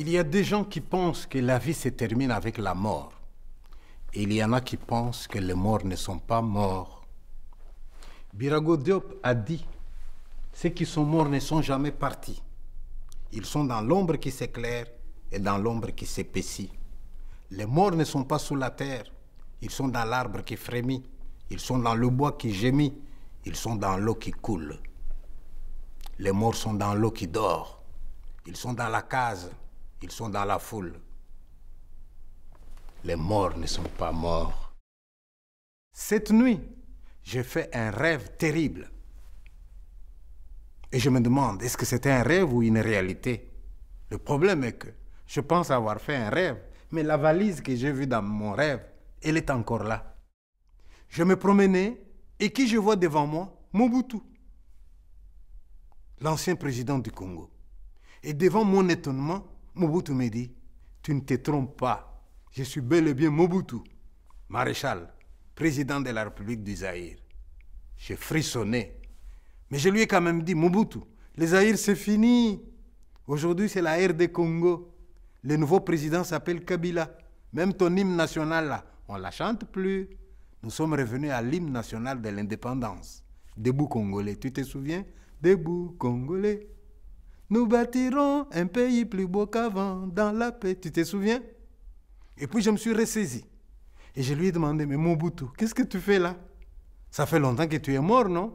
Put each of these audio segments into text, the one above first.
Il y a des gens qui pensent que la vie se termine avec la mort. Et il y en a qui pensent que les morts ne sont pas morts. Birago Diop a dit, ceux qui sont morts ne sont jamais partis. Ils sont dans l'ombre qui s'éclaire et dans l'ombre qui s'épaissit. Les morts ne sont pas sous la terre. Ils sont dans l'arbre qui frémit. Ils sont dans le bois qui gémit. Ils sont dans l'eau qui coule. Les morts sont dans l'eau qui dort. Ils sont dans la case. Ils sont dans la foule. Les morts ne sont pas morts. Cette nuit, j'ai fait un rêve terrible. Et je me demande, est-ce que c'était un rêve ou une réalité? Le problème est que je pense avoir fait un rêve, mais la valise que j'ai vue dans mon rêve, elle est encore là. Je me promenais et qui je vois devant moi? Mobutu, l'ancien président du Congo. Et devant mon étonnement, Mobutu me dit, tu ne te trompes pas, je suis bel et bien Mobutu, maréchal, président de la République du Zaïre. J'ai frissonné, mais je lui ai quand même dit, Mobutu, le Zaïre c'est fini. Aujourd'hui c'est la RD Congo. Le nouveau président s'appelle Kabila. Même ton hymne national là, on ne la chante plus. Nous sommes revenus à l'hymne national de l'indépendance. Debout Congolais, tu te souviens? Debout Congolais. Nous bâtirons un pays plus beau qu'avant, dans la paix. Tu te souviens? Et puis je me suis ressaisi. Et je lui ai demandé, mais Mobutu, qu'est-ce que tu fais là? Ça fait longtemps que tu es mort, non?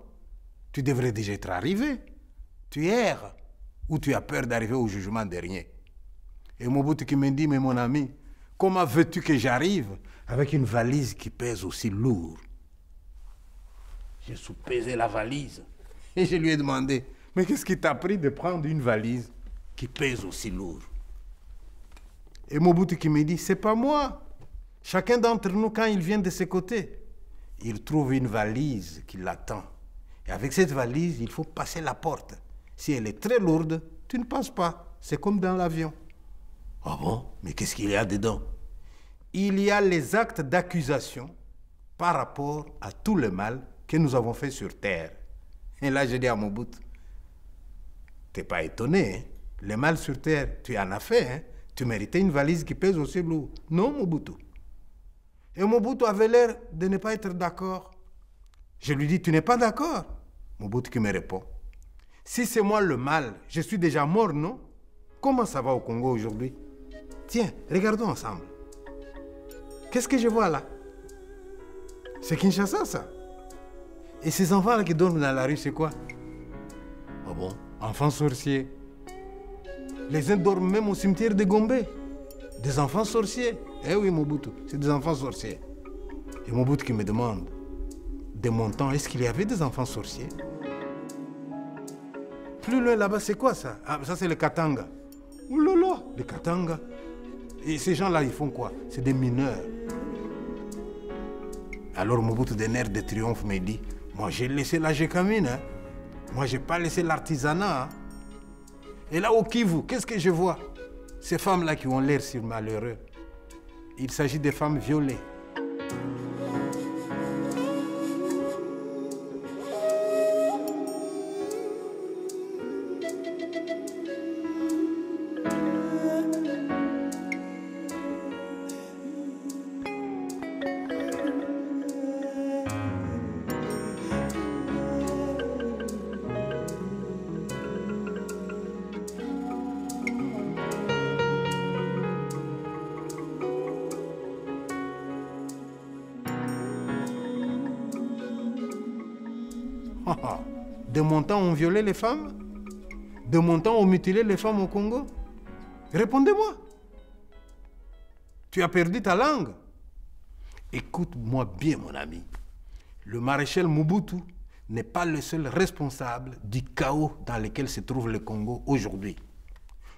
Tu devrais déjà être arrivé. Tu erres. Ou tu as peur d'arriver au jugement dernier. Et Mobutu qui me dit, mais mon ami, comment veux-tu que j'arrive avec une valise qui pèse aussi lourd? J'ai soupesé la valise. Et je lui ai demandé, mais qu'est-ce qui t'a pris de prendre une valise qui pèse aussi lourd? Et Mobutu qui me dit, c'est pas moi. Chacun d'entre nous, quand il vient de ce côté, il trouve une valise qui l'attend. Et avec cette valise, il faut passer la porte. Si elle est très lourde, tu ne passes pas. C'est comme dans l'avion. Ah bon? Mais qu'est-ce qu'il y a dedans? Il y a les actes d'accusation par rapport à tout le mal que nous avons fait sur terre. Et là, je dis à Mobutu, t'es pas étonné, hein? Le mal sur terre, tu en as fait, hein? Tu méritais une valise qui pèse aussi lourd. Non, Mobutu. Et Mobutu avait l'air de ne pas être d'accord. Je lui dis, tu n'es pas d'accord? Mobutu qui me répond, si c'est moi le mal, je suis déjà mort, non? Comment ça va au Congo aujourd'hui? Tiens, regardons ensemble. Qu'est-ce que je vois là? C'est Kinshasa, ça. Et ces enfants-là qui dorment dans la rue, c'est quoi? Ah bon? Enfants sorciers. Les uns dorment même au cimetière de Gombe. Des enfants sorciers. Eh oui, Mobutu, c'est des enfants sorciers. Et Mobutu qui me demande, de mon temps, est-ce qu'il y avait des enfants sorciers? Plus loin là-bas, c'est quoi ça? Ah, ça c'est le Katanga. Ouh là là, le Katanga. Et ces gens-là, ils font quoi? C'est des mineurs. Alors Mobutu, d'un air de triomphe, me dit, moi j'ai laissé la Gécamine, hein? Moi j'ai pas laissé l'artisanat. Hein? Et là au Kivu, qu'est-ce que je vois? Ces femmes-là qui ont l'air si malheureux. Il s'agit des femmes violées. De mon temps, on violait les femmes? De mon temps, on mutilait les femmes au Congo? Répondez-moi. Tu as perdu ta langue? Écoute-moi bien, mon ami. Le maréchal Mobutu n'est pas le seul responsable du chaos dans lequel se trouve le Congo aujourd'hui.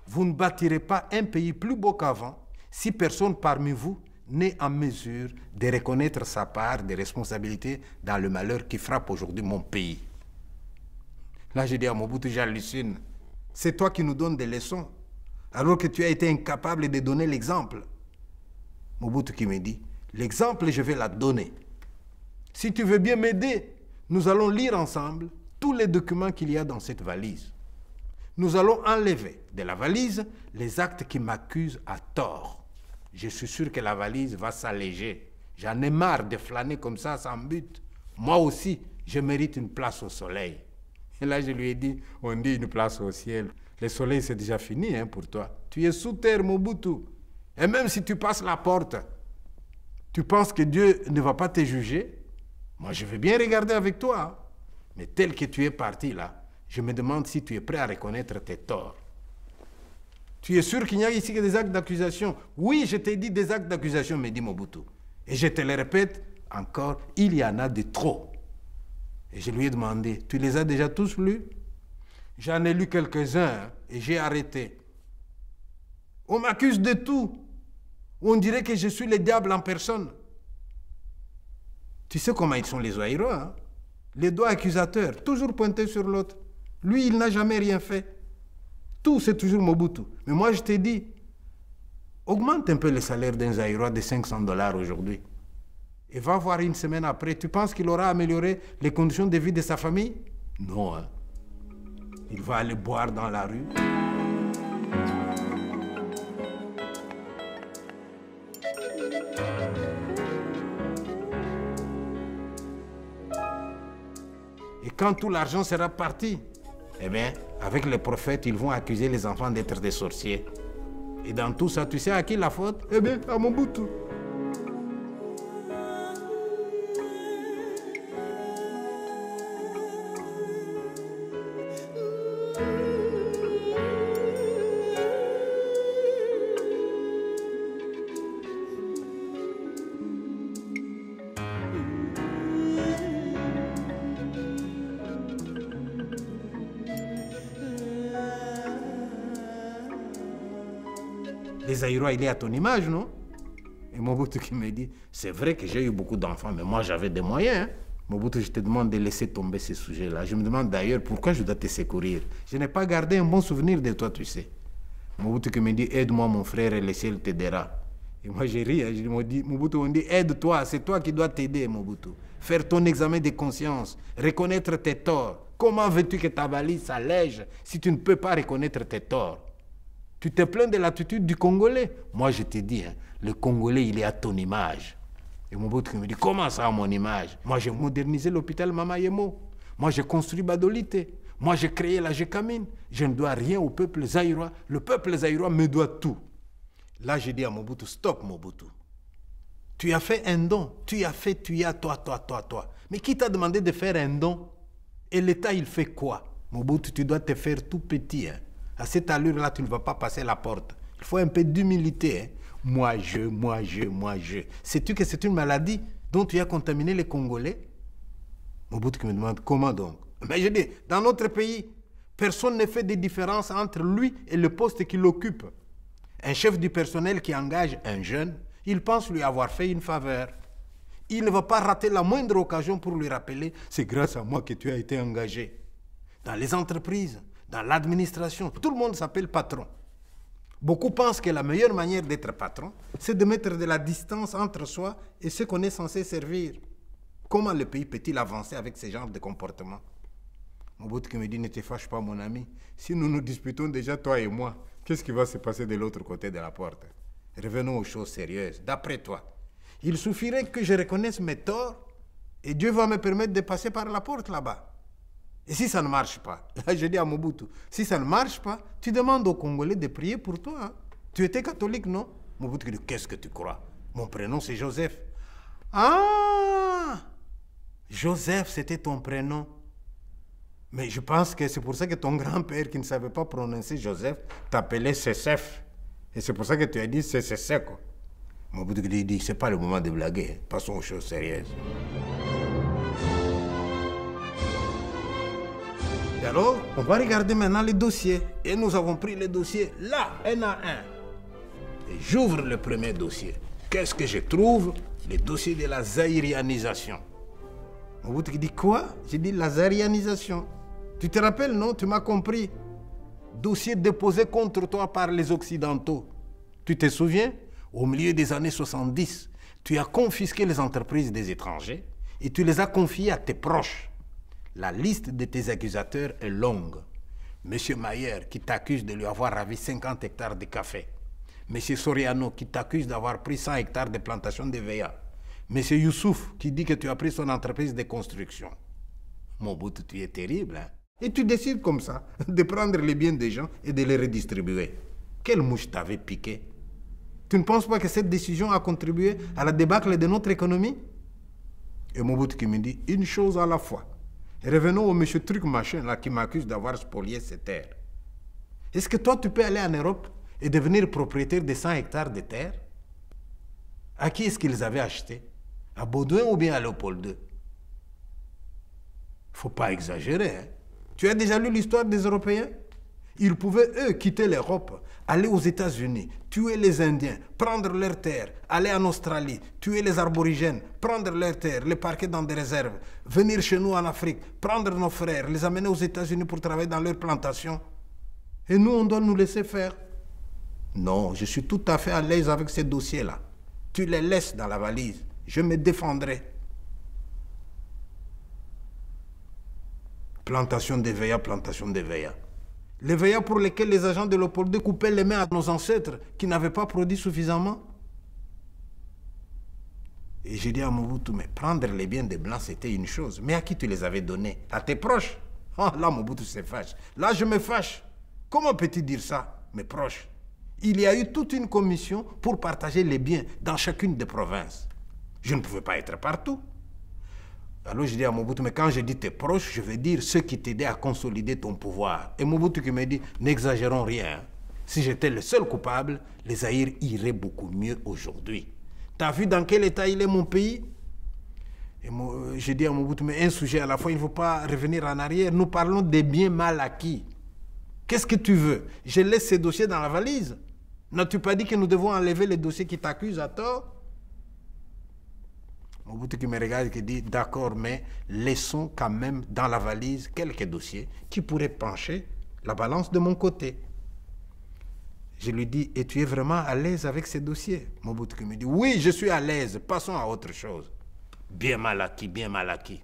Vous ne bâtirez pas un pays plus beau qu'avant si personne parmi vous n'est en mesure de reconnaître sa part de responsabilité dans le malheur qui frappe aujourd'hui mon pays. Là, je dis à Mobutu, j'hallucine. C'est toi qui nous donnes des leçons, alors que tu as été incapable de donner l'exemple. Mobutu qui me dit, l'exemple, je vais la donner. Si tu veux bien m'aider, nous allons lire ensemble tous les documents qu'il y a dans cette valise. Nous allons enlever de la valise les actes qui m'accusent à tort. Je suis sûr que la valise va s'alléger. J'en ai marre de flâner comme ça sans but. Moi aussi, je mérite une place au soleil. Et là, je lui ai dit, on dit une place au ciel. Le soleil, c'est déjà fini pour toi. Tu es sous terre, Mobutu. Et même si tu passes la porte, tu penses que Dieu ne va pas te juger? Moi, je veux bien regarder avec toi. Mais tel que tu es parti là, je me demande si tu es prêt à reconnaître tes torts. Tu es sûr qu'il n'y a ici que des actes d'accusation? Oui, je t'ai dit des actes d'accusation, me dit Mobutu. Et je te le répète encore, il y en a de trop. Et je lui ai demandé, tu les as déjà tous lus? J'en ai lu quelques-uns et j'ai arrêté. On m'accuse de tout. On dirait que je suis le diable en personne. Tu sais comment ils sont les Zaïrois, hein? Les doigts accusateurs, toujours pointés sur l'autre. Lui, il n'a jamais rien fait. Tout, c'est toujours Mobutu. Mais moi, je t'ai dit, augmente un peu le salaire d'un Zaïrois de 500 $ aujourd'hui. Et va voir une semaine après, tu penses qu'il aura amélioré les conditions de vie de sa famille? Non, hein. Il va aller boire dans la rue. Et quand tout l'argent sera parti, eh bien, avec les prophètes, ils vont accuser les enfants d'être des sorciers. Et dans tout ça, tu sais à qui la faute? Eh bien, à Mobutu. Les Zaïrois, il est à ton image, non? Et Mobutu qui me dit, c'est vrai que j'ai eu beaucoup d'enfants, mais moi j'avais des moyens. Hein? Mobutu, je te demande de laisser tomber ces sujets-là. Je me demande d'ailleurs pourquoi je dois te secourir. Je n'ai pas gardé un bon souvenir de toi, tu sais. Mobutu qui me dit, aide-moi mon frère et le ciel t'aidera. Et moi j'ai ri, hein? Je me dis, Mobutu, on dit, aide-toi, c'est toi qui dois t'aider, Mobutu. Faire ton examen de conscience, reconnaître tes torts. Comment veux-tu que ta valise s'allège si tu ne peux pas reconnaître tes torts? Tu te plains de l'attitude du Congolais. Moi, je te dis, hein, le Congolais, il est à ton image. Et Mobutu me dit, comment ça à mon image? Moi, j'ai modernisé l'hôpital Mama Yemo. Moi, j'ai construit Badolite. Moi, j'ai créé la Gécamine. Je ne dois rien au peuple zaïrois. Le peuple zaïrois me doit tout. Là, j'ai dit à Mobutu, stop, Mobutu. Tu as fait un don. Tu as toi. Mais qui t'a demandé de faire un don? Et l'État, il fait quoi? Mobutu, tu dois te faire tout petit, hein. À cette allure-là, tu ne vas pas passer la porte. Il faut un peu d'humilité. Hein. Moi, je. Sais-tu que c'est une maladie dont tu as contaminé les Congolais? Mobutu qui me demande, comment donc? Mais je dis, dans notre pays, personne ne fait de différence entre lui et le poste qu'il occupe. Un chef du personnel qui engage un jeune, il pense lui avoir fait une faveur. Il ne va pas rater la moindre occasion pour lui rappeler, c'est grâce à moi que tu as été engagé. Dans les entreprises, dans l'administration, tout le monde s'appelle patron. Beaucoup pensent que la meilleure manière d'être patron, c'est de mettre de la distance entre soi et ce qu'on est censé servir. Comment le pays peut-il avancer avec ce genre de comportement? Mobutu qui me dit, ne te fâche pas mon ami. Si nous nous disputons déjà toi et moi, qu'est-ce qui va se passer de l'autre côté de la porte? Revenons aux choses sérieuses. D'après toi, il suffirait que je reconnaisse mes torts et Dieu va me permettre de passer par la porte là-bas. Et si ça ne marche pas, là je dis à Mobutu, si ça ne marche pas, tu demandes aux Congolais de prier pour toi. Hein? Tu étais catholique, non? Mobutu dit, qu'est-ce que tu crois? Mon prénom c'est Joseph. Ah! Joseph, c'était ton prénom. Mais je pense que c'est pour ça que ton grand-père qui ne savait pas prononcer Joseph t'appelait Cécef. Et c'est pour ça que tu as dit Cécef, quoi. Mobutu dit, c'est pas le moment de blaguer. Hein? Passons aux choses sérieuses. Et alors, on va regarder maintenant les dossiers. Et nous avons pris les dossiers là, un à un. Et j'ouvre le premier dossier. Qu'est-ce que je trouve? Le dossier de la zaïrianisation. Mobutu dit quoi? J'ai dit la zaïrianisation. Tu te rappelles, non? Tu m'as compris. Dossier déposé contre toi par les Occidentaux. Tu te souviens? Au milieu des années 70, tu as confisqué les entreprises des étrangers et tu les as confiées à tes proches. La liste de tes accusateurs est longue. M. Mayer qui t'accuse de lui avoir ravi 50 hectares de café. M. Soriano qui t'accuse d'avoir pris 100 hectares de plantation d'EVA. M. Youssouf qui dit que tu as pris son entreprise de construction. Mobutu, tu es terrible, hein? Et tu décides comme ça de prendre les biens des gens et de les redistribuer. Quelle mouche t'avait piqué? Tu ne penses pas que cette décision a contribué à la débâcle de notre économie? Et Mobutu qui me dit une chose à la fois. Revenons au monsieur truc machin là qui m'accuse d'avoir spolié ces terres. Est-ce que toi tu peux aller en Europe et devenir propriétaire de 100 hectares de terre? À qui est-ce qu'ils avaient acheté? À Baudouin ou bien à Léopold II? Faut pas exagérer, hein? Tu as déjà lu l'histoire des Européens? Ils pouvaient, eux, quitter l'Europe, aller aux États-Unis, tuer les Indiens, prendre leurs terres, aller en Australie, tuer les aborigènes, prendre leurs terres, les parquer dans des réserves, venir chez nous en Afrique, prendre nos frères, les amener aux États-Unis pour travailler dans leurs plantations. Et nous, on doit nous laisser faire. Non, je suis tout à fait à l'aise avec ces dossiers-là. Tu les laisses dans la valise. Je me défendrai. Plantation d'EVA, plantation d'EVA. L'EVA pour lesquels les agents de Léopold II coupaient les mains à nos ancêtres qui n'avaient pas produit suffisamment. Et j'ai dit à Mobutu, mais prendre les biens des Blancs, c'était une chose. Mais à qui tu les avais donnés? À tes proches? Oh, là, Mobutu se fâche. Là, je me fâche. Comment peux-tu dire ça, mes proches? Il y a eu toute une commission pour partager les biens dans chacune des provinces. Je ne pouvais pas être partout. Alors je dis à Mobutu, mais quand je dis tes proches, je veux dire ceux qui t'aidaient à consolider ton pouvoir. Et Mobutu qui me dit, n'exagérons rien. Si j'étais le seul coupable, les Zaïre iraient beaucoup mieux aujourd'hui. T'as vu dans quel état il est mon pays? Et je dis à Mobutu, mais un sujet à la fois, il ne faut pas revenir en arrière. Nous parlons des biens mal acquis. Qu'est-ce que tu veux? Je laisse ces dossiers dans la valise. N'as-tu pas dit que nous devons enlever les dossiers qui t'accusent à tort? Mobutu qui me regarde et qui dit, d'accord, mais laissons quand même dans la valise quelques dossiers qui pourraient pencher la balance de mon côté. Je lui dis, et tu es vraiment à l'aise avec ces dossiers? Mobutu qui me dit, oui, je suis à l'aise, passons à autre chose. Bien mal acquis, bien mal acquis.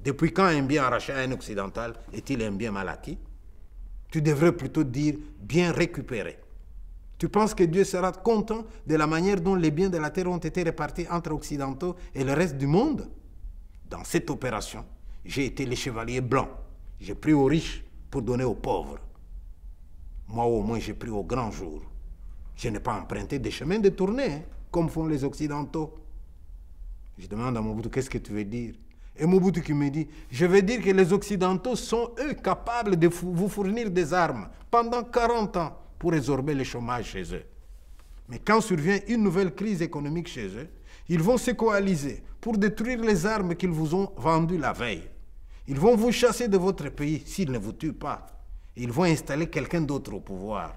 Depuis quand un bien arraché à un occidental est-il un bien mal acquis? Tu devrais plutôt dire bien récupéré. Tu penses que Dieu sera content de la manière dont les biens de la terre ont été répartis entre occidentaux et le reste du monde? Dans cette opération, j'ai été le chevalier blanc. J'ai pris aux riches pour donner aux pauvres. Moi, au moins, j'ai pris au grand jour. Je n'ai pas emprunté des chemins détournés, hein, comme font les occidentaux. Je demande à Mobutu, qu'est-ce que tu veux dire? Et Mobutu qui me dit, je veux dire que les occidentaux sont, eux, capables de vous fournir des armes pendant 40 ans. Pour résorber le chômage chez eux. Mais quand survient une nouvelle crise économique chez eux, ils vont se coaliser pour détruire les armes qu'ils vous ont vendues la veille. Ils vont vous chasser de votre pays s'ils ne vous tuent pas. Ils vont installer quelqu'un d'autre au pouvoir.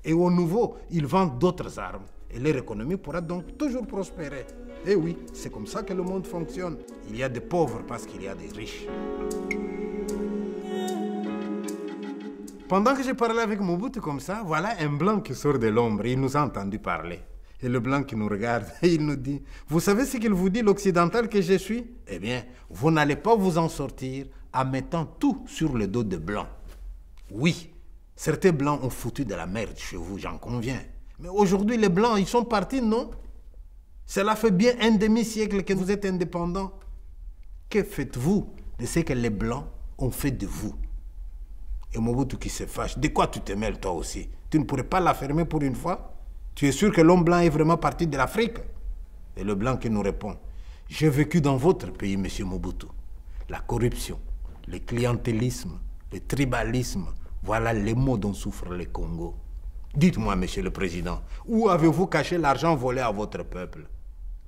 Et au nouveau, ils vendent d'autres armes. Et leur économie pourra donc toujours prospérer. Et oui, c'est comme ça que le monde fonctionne. Il y a des pauvres parce qu'il y a des riches. Pendant que je parlais avec Mobutu comme ça, voilà un blanc qui sort de l'ombre. Il nous a entendu parler. Et le blanc qui nous regarde, il nous dit, vous savez ce qu'il vous dit, l'occidental que je suis? Eh bien, vous n'allez pas vous en sortir en mettant tout sur le dos des blancs. Oui, certains blancs ont foutu de la merde chez vous, j'en conviens. Mais aujourd'hui, les blancs, ils sont partis, non? Cela fait bien un demi-siècle que vous êtes indépendants. Que faites-vous de ce que les blancs ont fait de vous? Et Mobutu qui se fâche. De quoi tu te mêles toi aussi? Tu ne pourrais pas l'affirmer pour une fois? Tu es sûr que l'homme blanc est vraiment parti de l'Afrique? Et le blanc qui nous répond, j'ai vécu dans votre pays, monsieur Mobutu. La corruption, le clientélisme, le tribalisme, voilà les maux dont souffre le Congo. Dites-moi, monsieur le président, où avez-vous caché l'argent volé à votre peuple?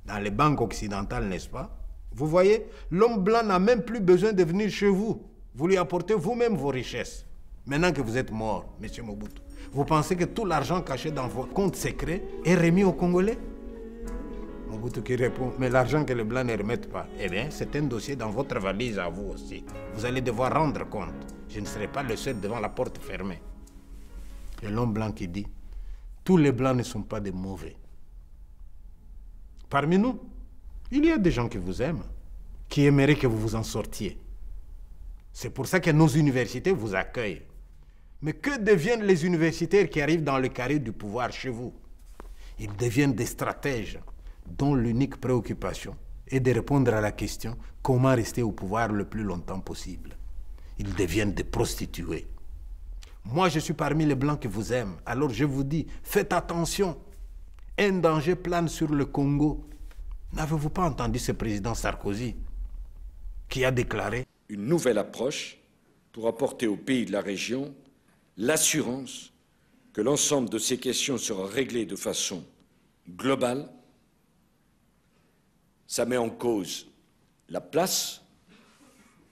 Dans les banques occidentales, n'est-ce pas? Vous voyez, l'homme blanc n'a même plus besoin de venir chez vous. Vous lui apportez vous-même vos richesses. Maintenant que vous êtes mort, monsieur Mobutu, vous pensez que tout l'argent caché dans vos comptes secrets est remis aux Congolais? Mobutu qui répond, mais l'argent que les Blancs ne remettent pas, eh bien, c'est un dossier dans votre valise à vous aussi. Vous allez devoir rendre compte. Je ne serai pas le seul devant la porte fermée. Et l'homme blanc qui dit, tous les Blancs ne sont pas des mauvais. Parmi nous, il y a des gens qui vous aiment, qui aimeraient que vous vous en sortiez. C'est pour ça que nos universités vous accueillent. Mais que deviennent les universitaires qui arrivent dans le carré du pouvoir chez vous? Ils deviennent des stratèges dont l'unique préoccupation est de répondre à la question comment rester au pouvoir le plus longtemps possible. Ils deviennent des prostituées. Moi, je suis parmi les Blancs qui vous aiment. Alors je vous dis, faites attention. Un danger plane sur le Congo. N'avez-vous pas entendu ce président Sarkozy qui a déclaré une nouvelle approche pour apporter aux pays de la région l'assurance que l'ensemble de ces questions sera réglé de façon globale. Ça met en cause la place,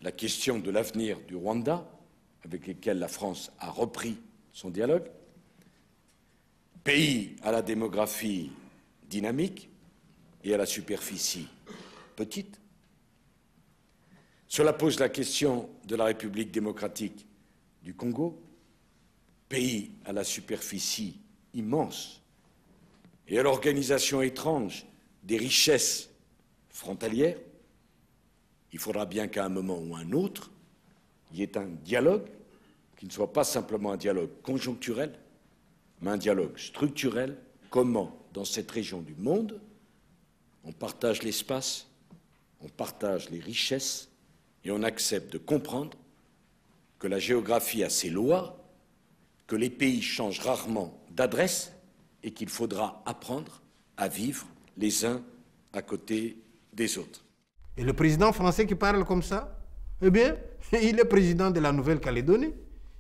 la question de l'avenir du Rwanda, avec lequel la France a repris son dialogue, pays à la démographie dynamique et à la superficie petite. Cela pose la question de la République démocratique du Congo, pays à la superficie immense et à l'organisation étrange des richesses frontalières. Il faudra bien qu'à un moment ou un autre, il y ait un dialogue qui ne soit pas simplement un dialogue conjoncturel, mais un dialogue structurel. Comment, dans cette région du monde, on partage l'espace, on partage les richesses et on accepte de comprendre que la géographie a ses lois, que les pays changent rarement d'adresse et qu'il faudra apprendre à vivre les uns à côté des autres. Et le président français qui parle comme ça, eh bien, il est président de la Nouvelle-Calédonie,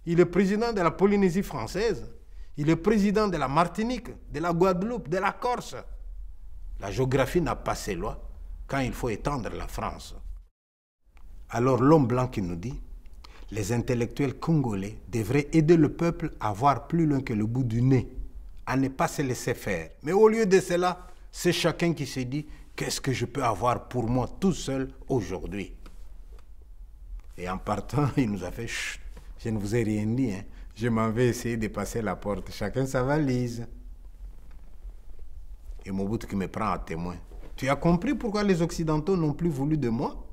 il est président de la Polynésie française, il est président de la Martinique, de la Guadeloupe, de la Corse. La géographie n'a pas ses lois quand il faut étendre la France. Alors l'homme blanc qui nous dit, les intellectuels congolais devraient aider le peuple à voir plus loin que le bout du nez, à ne pas se laisser faire. Mais au lieu de cela, c'est chacun qui se dit, qu'est-ce que je peux avoir pour moi tout seul aujourd'hui? Et en partant, il nous a fait, chut, je ne vous ai rien dit, hein. Je m'en vais essayer de passer la porte, chacun sa valise. Et Mobutu qui me prend à témoin. Tu as compris pourquoi les Occidentaux n'ont plus voulu de moi?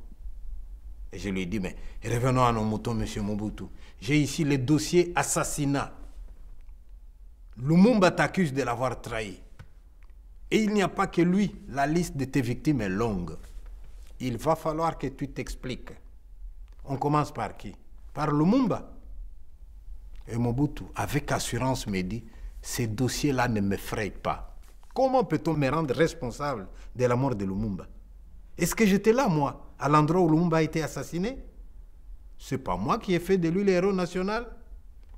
Et je lui ai dit, mais revenons à nos moutons, monsieur Mobutu. J'ai ici les dossiers assassinat. Lumumba t'accuse de l'avoir trahi. Et il n'y a pas que lui, la liste de tes victimes est longue. Il va falloir que tu t'expliques. On commence par qui? Par Lumumba. Et Mobutu, avec assurance, me dit, ces dossiers-là ne m'effrayent pas. Comment peut-on me rendre responsable de la mort de Lumumba? Est-ce que j'étais là, moi, à l'endroit où Lumumba a été assassiné? C'est pas moi qui ai fait de lui l'héros national.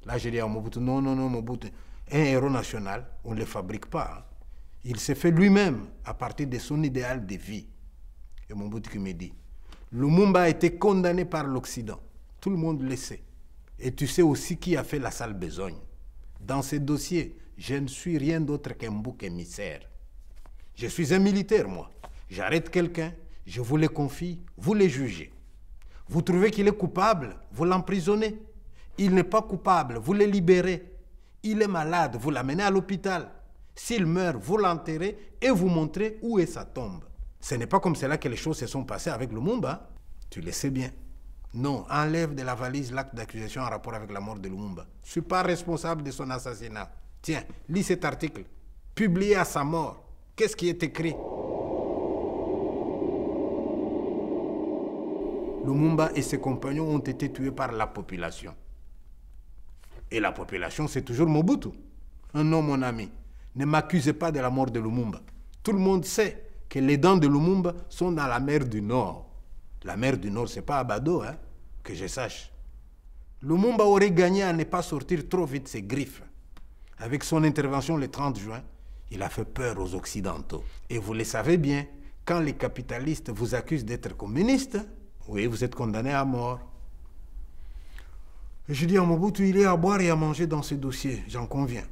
Là, j'ai dit à Mobutu, non, non, non, Mobutu, un héros national, on ne le fabrique pas. Hein. Il s'est fait lui-même à partir de son idéal de vie. Et Mobutu qui me dit, Lumumba a été condamné par l'Occident. Tout le monde le sait. Et tu sais aussi qui a fait la sale besogne. Dans ces dossiers, je ne suis rien d'autre qu'un bouc émissaire. Je suis un militaire, moi. J'arrête quelqu'un, je vous le confie, vous le jugez. Vous trouvez qu'il est coupable, vous l'emprisonnez. Il n'est pas coupable, vous le libérez. Il est malade, vous l'amenez à l'hôpital. S'il meurt, vous l'enterrez et vous montrez où est sa tombe. Ce n'est pas comme cela que les choses se sont passées avec Lumumba. Tu le sais bien. Non, enlève de la valise l'acte d'accusation en rapport avec la mort de Lumumba. Je ne suis pas responsable de son assassinat. Tiens, lis cet article. Publié à sa mort. Qu'est-ce qui est écrit? Lumumba et ses compagnons ont été tués par la population. Et la population, c'est toujours Mobutu. Non, mon ami, ne m'accusez pas de la mort de Lumumba. Tout le monde sait que les dents de Lumumba sont dans la mer du Nord. La mer du Nord, ce n'est pas Abado, hein, que je sache. Lumumba aurait gagné à ne pas sortir trop vite ses griffes. Avec son intervention le 30 juin, il a fait peur aux Occidentaux. Et vous le savez bien, quand les capitalistes vous accusent d'être communistes, oui, vous êtes condamné à mort. Je dis à Mobutu, il est à boire et à manger dans ce dossier, j'en conviens.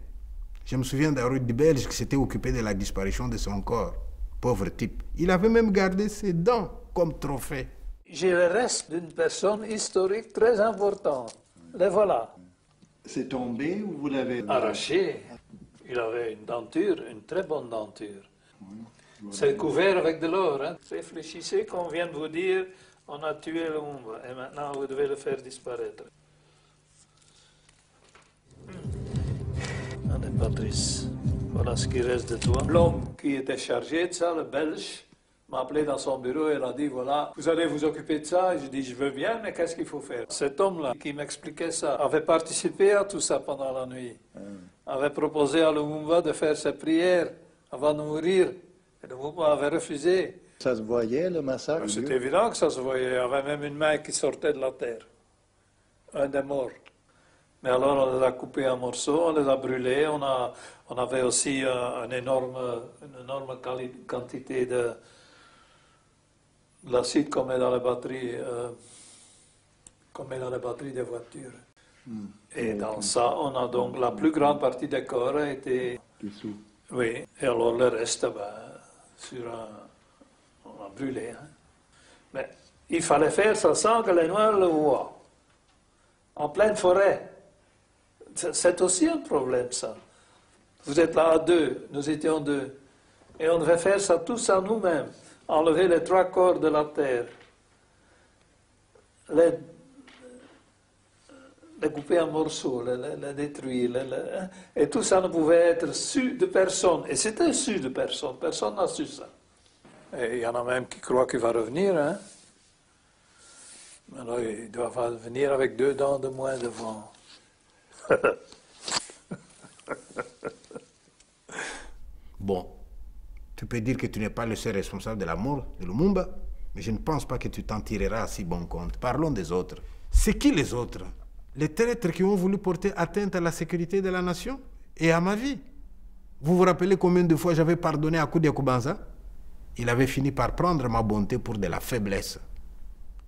Je me souviens d'un rude belge qui s'était occupé de la disparition de son corps. Pauvre type. Il avait même gardé ses dents comme trophée. J'ai le reste d'une personne historique très importante. Les voilà. C'est tombé ou vous l'avez Arraché. Il avait une denture, une très bonne denture. Oui, voilà. C'est couvert avec de l'or. Hein. Réfléchissez qu'on vient de vous dire, on a tué Lumumba et maintenant vous devez le faire disparaître. Patrice. Voilà ce qui reste de toi. L'homme qui était chargé de ça, le Belge, m'a appelé dans son bureau et il a dit, voilà, vous allez vous occuper de ça. Et je dis, je veux bien, mais qu'est-ce qu'il faut faire? Cet homme-là, qui m'expliquait ça, avait participé à tout ça pendant la nuit. Avait proposé à Lumumba de faire ses prières avant de mourir. Et Lumumba avait refusé. Ça se voyait, le massacre? C'est évident que ça se voyait. Il y avait même une main qui sortait de la terre. Un des morts. Mais alors on les a coupés en morceaux, on les a brûlés. On avait aussi une énorme quantité de l'acide qu'on met dans les batteries, des voitures. Et dans ça, on a donc la plus grande partie des corps a été Dessous. oui. Et alors le reste, on a brûlé. Hein. Mais il fallait faire ça sans que les Noirs le voient. En pleine forêt. C'est aussi un problème, ça. Vous êtes là à deux, nous étions deux. Et on devait faire ça tous à nous-mêmes. Enlever les 3 corps de la terre. Les couper en morceaux, les détruire. Et tout ça ne pouvait être su de personne. Et c'était su de personne. Personne n'a su ça. Et il y en a même qui croient qu'il va revenir. Hein? Alors, il doit venir avec 2 dents de moins devant. Bon, tu peux dire que tu n'es pas le seul responsable de la mort de Lumumba, mais je ne pense pas que tu t'en tireras à si bon compte. Parlons des autres. C'est qui les autres? Les traîtres qui ont voulu porter atteinte à la sécurité de la nation et à ma vie. Vous vous rappelez combien de fois j'avais pardonné à Koudia Koubanza? Il avait fini par prendre ma bonté pour de la faiblesse.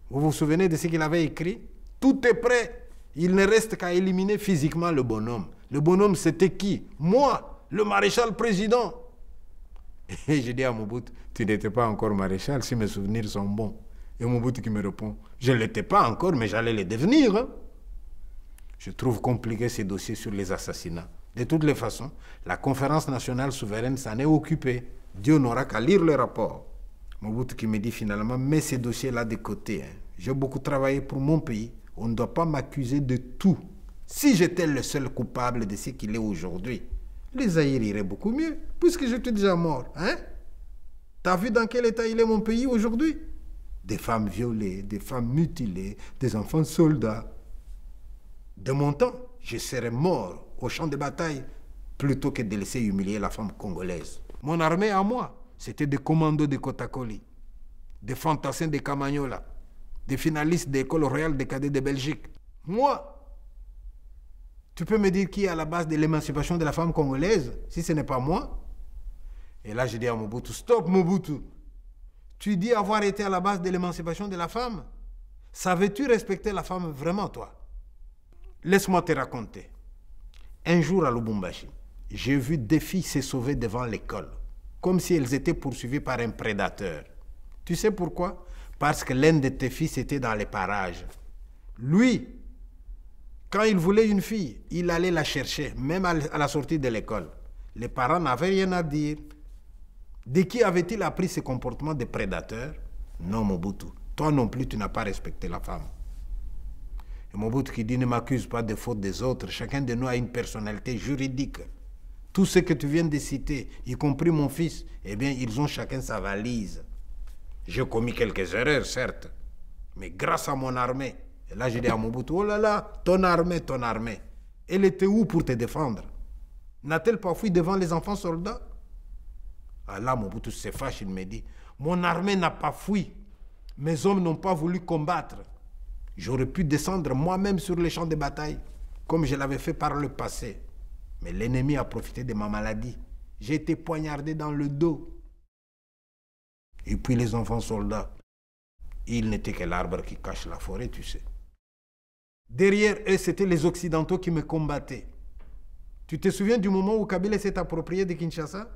Vous vous souvenez de ce qu'il avait écrit? Tout est prêt. Il ne reste qu'à éliminer physiquement le bonhomme. Le bonhomme, c'était qui? Moi, le maréchal président. Et je dis à Mobutu, tu n'étais pas encore maréchal si mes souvenirs sont bons. Et Mobutu qui me répond, je ne l'étais pas encore, mais j'allais le devenir. Hein? Je trouve compliqué ces dossiers sur les assassinats. De toutes les façons, la conférence nationale souveraine s'en est occupée. Dieu n'aura qu'à lire le rapport. Mobutu qui me dit finalement, mets ces dossiers-là de côté. Hein. J'ai beaucoup travaillé pour mon pays. On ne doit pas m'accuser de tout. Si j'étais le seul coupable de ce qu'il est aujourd'hui, le Zaïre irait beaucoup mieux, puisque je suis déjà mort. Hein? T'as vu dans quel état il est mon pays aujourd'hui? Des femmes violées, des femmes mutilées, des enfants soldats. De mon temps, je serais mort au champ de bataille plutôt que de laisser humilier la femme congolaise. Mon armée à moi, c'était des commandos de Kotakoli, des fantassins de Camagnola, des finalistes de l'école royale des cadets de Belgique. Moi, tu peux me dire qui est à la base de l'émancipation de la femme congolaise, si ce n'est pas moi? Et là, je dis à Mobutu, stop Mobutu. Tu dis avoir été à la base de l'émancipation de la femme? Savais-tu respecter la femme vraiment, toi? Laisse-moi te raconter. Un jour à Lubumbashi, j'ai vu des filles se sauver devant l'école, comme si elles étaient poursuivies par un prédateur. Tu sais pourquoi? Parce que l'un de tes fils était dans les parages. Lui, quand il voulait une fille, il allait la chercher, même à la sortie de l'école. Les parents n'avaient rien à dire. De qui avait-il appris ce comportement de prédateur? Non, Mobutu. Toi non plus, tu n'as pas respecté la femme. Et Mobutu qui dit, ne m'accuse pas des fautes des autres. Chacun de nous a une personnalité juridique. Tous ceux que tu viens de citer, y compris mon fils, eh bien, ils ont chacun sa valise. J'ai commis quelques erreurs, certes, mais grâce à mon armée. Et là, j'ai dit à Mobutu, oh là là, ton armée, elle était où pour te défendre? N'a-t-elle pas fui devant les enfants soldats? Ah là, Mobutu se fâche, il me dit, mon armée n'a pas fui. Mes hommes n'ont pas voulu combattre. J'aurais pu descendre moi-même sur les champs de bataille, comme je l'avais fait par le passé. Mais l'ennemi a profité de ma maladie. J'ai été poignardé dans le dos. Et puis les enfants soldats, ils n'étaient que l'arbre qui cache la forêt, tu sais. Derrière eux, c'était les Occidentaux qui me combattaient. Tu te souviens du moment où Kabila s'est approprié de Kinshasa?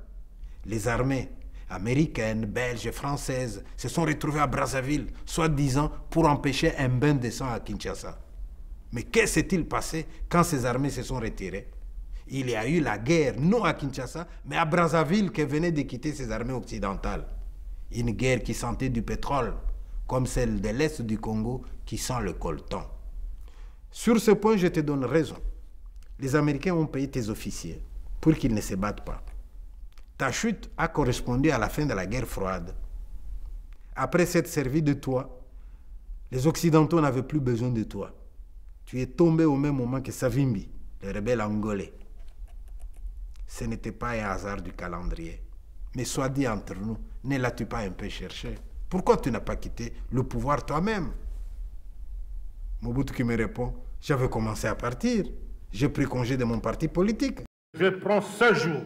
Les armées américaines, belges et françaises se sont retrouvées à Brazzaville, soi-disant pour empêcher un bain de sang à Kinshasa. Mais qu'est-ce qui s'est-il passé quand ces armées se sont retirées? Il y a eu la guerre, non à Kinshasa, mais à Brazzaville que venaient de quitter ces armées occidentales. Une guerre qui sentait du pétrole, comme celle de l'Est du Congo qui sent le coltan. Sur ce point, je te donne raison. Les Américains ont payé tes officiers pour qu'ils ne se battent pas. Ta chute a correspondu à la fin de la guerre froide. Après s'être servi de toi, les Occidentaux n'avaient plus besoin de toi. Tu es tombé au même moment que Savimbi, le rebelle angolais. Ce n'était pas un hasard du calendrier. Mais soit dit entre nous, ne l'as-tu pas un peu cherché? Pourquoi tu n'as pas quitté le pouvoir toi-même? Mobutu qui me répond, j'avais commencé à partir. J'ai pris congé de mon parti politique. Je prends ce jour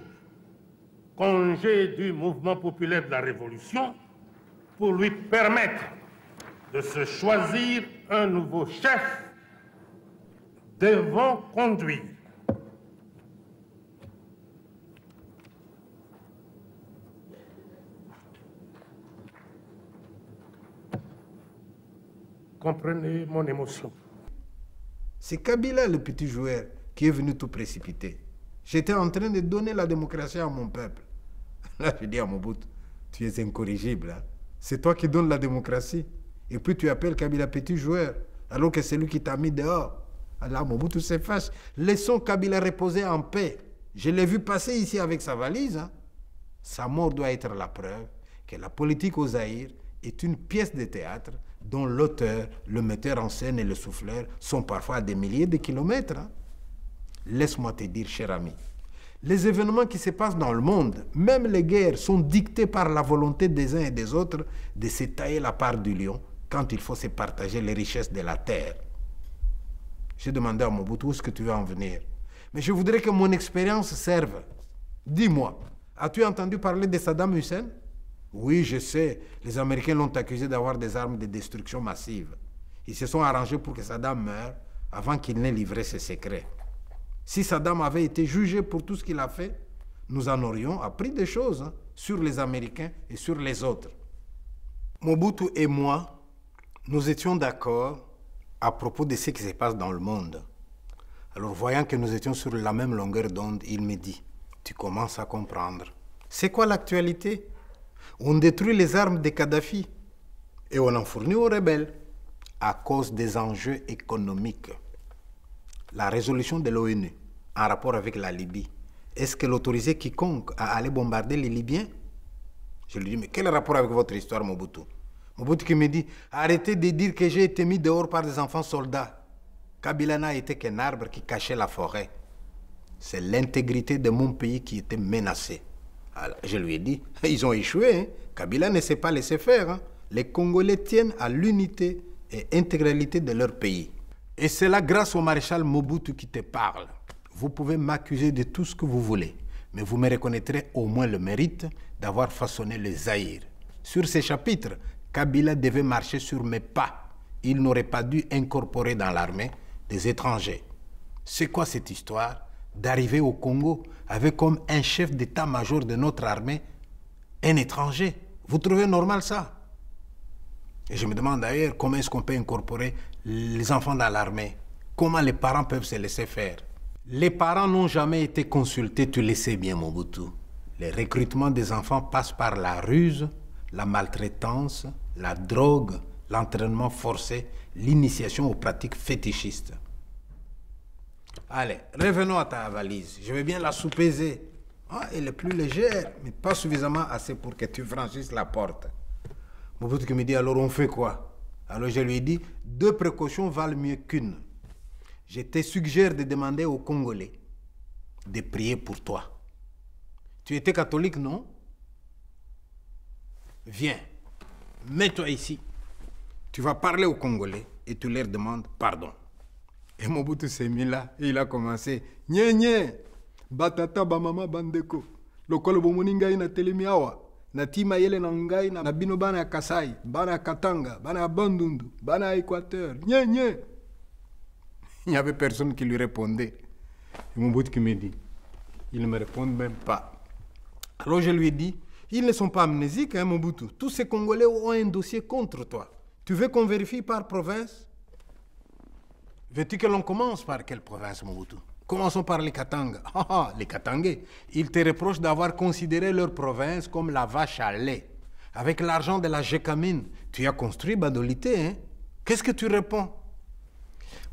congé du mouvement populaire de la Révolution pour lui permettre de se choisir un nouveau chef devant conduire. Comprenez mon émotion. C'est Kabila, le petit joueur, qui est venu tout précipiter. J'étais en train de donner la démocratie à mon peuple. Là, je dis à Mobutu, tu es incorrigible. Hein? C'est toi qui donnes la démocratie. Et puis tu appelles Kabila petit joueur, alors que c'est lui qui t'a mis dehors. Alors Mobutu se fâche. Laissons Kabila reposer en paix. Je l'ai vu passer ici avec sa valise. Hein? Sa mort doit être la preuve que la politique au Zaïre est une pièce de théâtre dont l'auteur, le metteur en scène et le souffleur sont parfois à des milliers de kilomètres. Hein? Laisse-moi te dire, cher ami, les événements qui se passent dans le monde, même les guerres, sont dictés par la volonté des uns et des autres de se tailler la part du lion quand il faut se partager les richesses de la terre. J'ai demandé à Mobutu où est-ce que tu veux en venir. Mais je voudrais que mon expérience serve. Dis-moi, as-tu entendu parler de Saddam Hussein? Oui, je sais, les Américains l'ont accusé d'avoir des armes de destruction massive. Ils se sont arrangés pour que Saddam meure avant qu'il n'ait livré ses secrets. Si Saddam avait été jugé pour tout ce qu'il a fait, nous en aurions appris des choses hein, sur les Américains et sur les autres. Mobutu et moi, nous étions d'accord à propos de ce qui se passe dans le monde. Alors, voyant que nous étions sur la même longueur d'onde, il me dit, tu commences à comprendre. C'est quoi l'actualité? On détruit les armes de Kadhafi et on en fournit aux rebelles à cause des enjeux économiques. La résolution de l'ONU en rapport avec la Libye, est-ce qu'elle autorisait quiconque à aller bombarder les Libyens? Je lui dis, mais quel rapport avec votre histoire, Mobutu? Mobutu qui me dit, arrêtez de dire que j'ai été mis dehors par des enfants soldats. Kabila n'a été qu'un arbre qui cachait la forêt. C'est l'intégrité de mon pays qui était menacée. Alors, je lui ai dit, ils ont échoué. Hein? Kabila ne s'est pas laissé faire. Hein? Les Congolais tiennent à l'unité et intégralité de leur pays. Et c'est là grâce au maréchal Mobutu qui te parle. Vous pouvez m'accuser de tout ce que vous voulez, mais vous me reconnaîtrez au moins le mérite d'avoir façonné le Zaïre. Sur ces chapitres, Kabila devait marcher sur mes pas. Il n'aurait pas dû incorporer dans l'armée des étrangers. C'est quoi cette histoire d'arriver au Congo avec comme un chef d'état-major de notre armée un étranger? Vous trouvez normal ça? Et je me demande d'ailleurs comment est-ce qu'on peut incorporer les enfants dans l'armée? Comment les parents peuvent se laisser faire? Les parents n'ont jamais été consultés, tu le sais bien, Mobutu. Le recrutement des enfants passe par la ruse, la maltraitance, la drogue, l'entraînement forcé, l'initiation aux pratiques fétichistes. Allez, revenons à ta valise. Je vais bien la sous-peser. Ah, elle est plus légère, mais pas suffisamment assez pour que tu franchisses la porte. Mobutu qui me dit, alors on fait quoi? Alors je lui ai dit, 2 précautions valent mieux qu'une. Je te suggère de demander aux Congolais de prier pour toi. Tu étais catholique, non? Viens, mets-toi ici. Tu vas parler aux Congolais et tu leur demandes pardon. Et Mobutu s'est mis là et il a commencé. Nye nye, batata bamama bandeko. Lokolo bomoni ngai na telemi awa. Na tima yele na ngai na bino bana ya Kasai, bana ya Katanga, bana ya Bandundu, bana ya Équateur. Nye nye. Il n'y avait personne qui lui répondait. Et Mobutu qui me dit, ils ne me répondent même pas. Alors je lui ai dit, ils ne sont pas amnésiques, hein, Mobutu. Tous ces Congolais ont un dossier contre toi. Tu veux qu'on vérifie par province? Veux-tu que l'on commence par quelle province, Mobutu? Commençons par les Katanga. Les Katangais, ils te reprochent d'avoir considéré leur province comme la vache à lait. Avec l'argent de la Gécamine, tu as construit Badolité, hein? Qu'est-ce que tu réponds?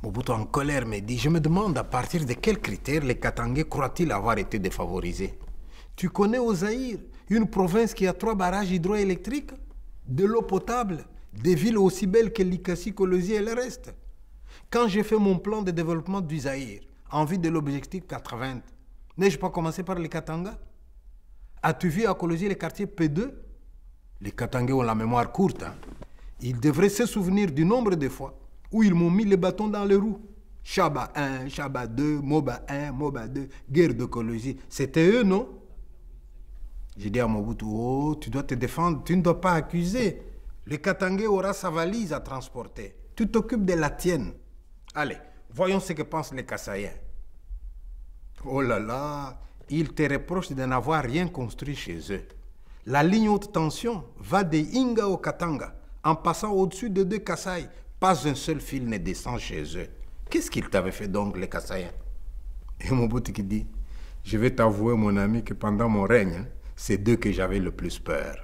Mobutu en colère me dit, je me demande à partir de quels critères les Katangais croient-ils avoir été défavorisés. Tu connais au Zaïre une province qui a 3 barrages hydroélectriques, de l'eau potable, des villes aussi belles que Likasi, Kolosi et le reste. Quand j'ai fait mon plan de développement du Zaïre, en vue de l'objectif 80, n'ai-je pas commencé par les Katanga? As-tu vu à Kolosi les quartiers P2? Les Katangais ont la mémoire courte. Hein? Ils devraient se souvenir du nombre de fois où ils m'ont mis les bâtons dans les roues. Chaba 1, Chaba 2, Moba 1, Moba 2, guerre de Kolosi. C'était eux, non? J'ai dit à Mobutu, oh, tu dois te défendre, tu ne dois pas accuser. Le Katangais aura sa valise à transporter. Tu t'occupes de la tienne. Allez, voyons ce que pensent les Kassaïens. Oh là là, ils te reprochent de n'avoir rien construit chez eux. La ligne haute tension va de Inga au Katanga, en passant au-dessus de 2 Kasaï. Pas un seul fil ne descend chez eux. Qu'est-ce qu'ils t'avaient fait donc, les Kassaïens? Et Mobutu qui dit, je vais t'avouer, mon ami, que pendant mon règne, c'est d'eux que j'avais le plus peur.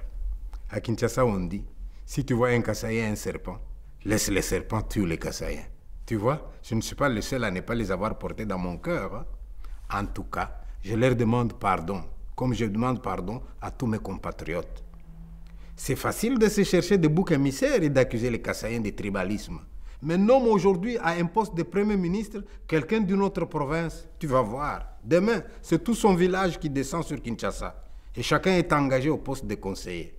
À Kinshasa, on dit, si tu vois un Kassaïen et un serpent, laisse les serpents tuer les Kassaïens. Tu vois, je ne suis pas le seul à ne pas les avoir portés dans mon cœur. Hein? En tout cas, je leur demande pardon, comme je demande pardon à tous mes compatriotes. C'est facile de se chercher des boucs émissaires et d'accuser les Kassaïens de tribalisme. Mais nomme aujourd'hui à un poste de Premier ministre quelqu'un d'une autre province. Tu vas voir. Demain, c'est tout son village qui descend sur Kinshasa. Et chacun est engagé au poste de conseiller.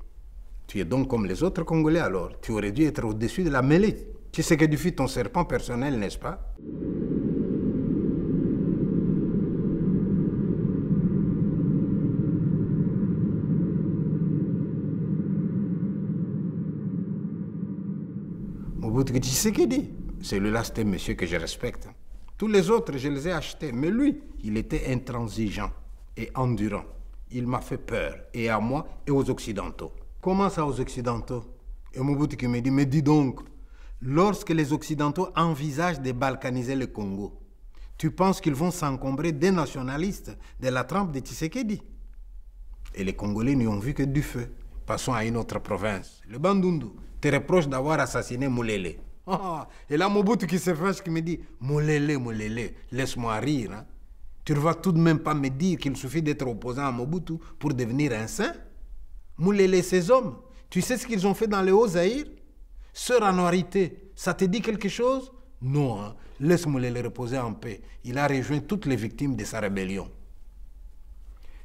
Tu es donc comme les autres Congolais alors. Tu aurais dû être au-dessus de la mêlée. Tu sais que tu fais ton serpent personnel, n'est-ce pas? Mobutu Tshisekedi, celui-là c'était un monsieur que je respecte. Tous les autres, je les ai achetés. Mais lui, il était intransigeant et endurant. Il m'a fait peur, et à moi et aux Occidentaux. Comment ça aux Occidentaux? Et Mobutu qui me dit, mais dis donc, lorsque les Occidentaux envisagent de balkaniser le Congo, tu penses qu'ils vont s'encombrer des nationalistes de la trempe de Tshisekedi? Et les Congolais n'y ont vu que du feu. Passons à une autre province. Le Bandundu te reproche d'avoir assassiné Moulele. Et là, Mobutu qui se fâche, qui me dit, Moulele, Moulele, laisse-moi rire. Hein? Tu ne vas tout de même pas me dire qu'il suffit d'être opposant à Mobutu pour devenir un saint? Moulele, ces hommes, tu sais ce qu'ils ont fait dans le Haut-Zaïre? Sœur Anuarité, ça te dit quelque chose? Non, hein? Laisse Moulele reposer en paix. Il a rejoint toutes les victimes de sa rébellion.